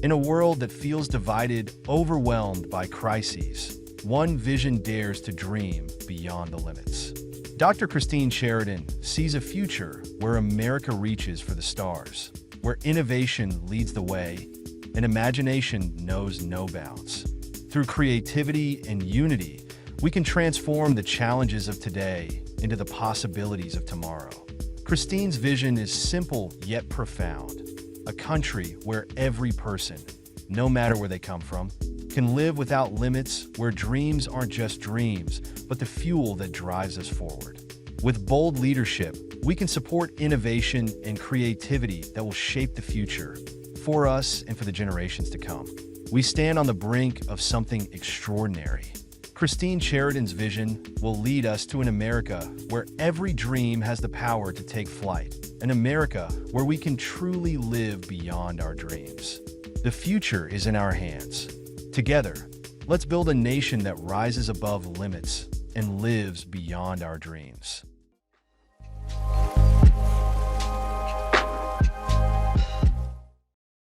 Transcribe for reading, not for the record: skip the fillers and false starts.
In a world that feels divided, overwhelmed by crises, one vision dares to dream beyond the limits. Dr. Christine Charyton sees a future where America reaches for the stars, where innovation leads the way, and imagination knows no bounds. Through creativity and unity, we can transform the challenges of today into the possibilities of tomorrow. Christine's vision is simple yet profound. A country where every person, no matter where they come from, can live without limits, where dreams aren't just dreams, but the fuel that drives us forward. With bold leadership, we can support innovation and creativity that will shape the future for us and for the generations to come. We stand on the brink of something extraordinary. Christine Charyton's vision will lead us to an America where every dream has the power to take flight, an America where we can truly live beyond our dreams. The future is in our hands. Together, let's build a nation that rises above limits and lives beyond our dreams.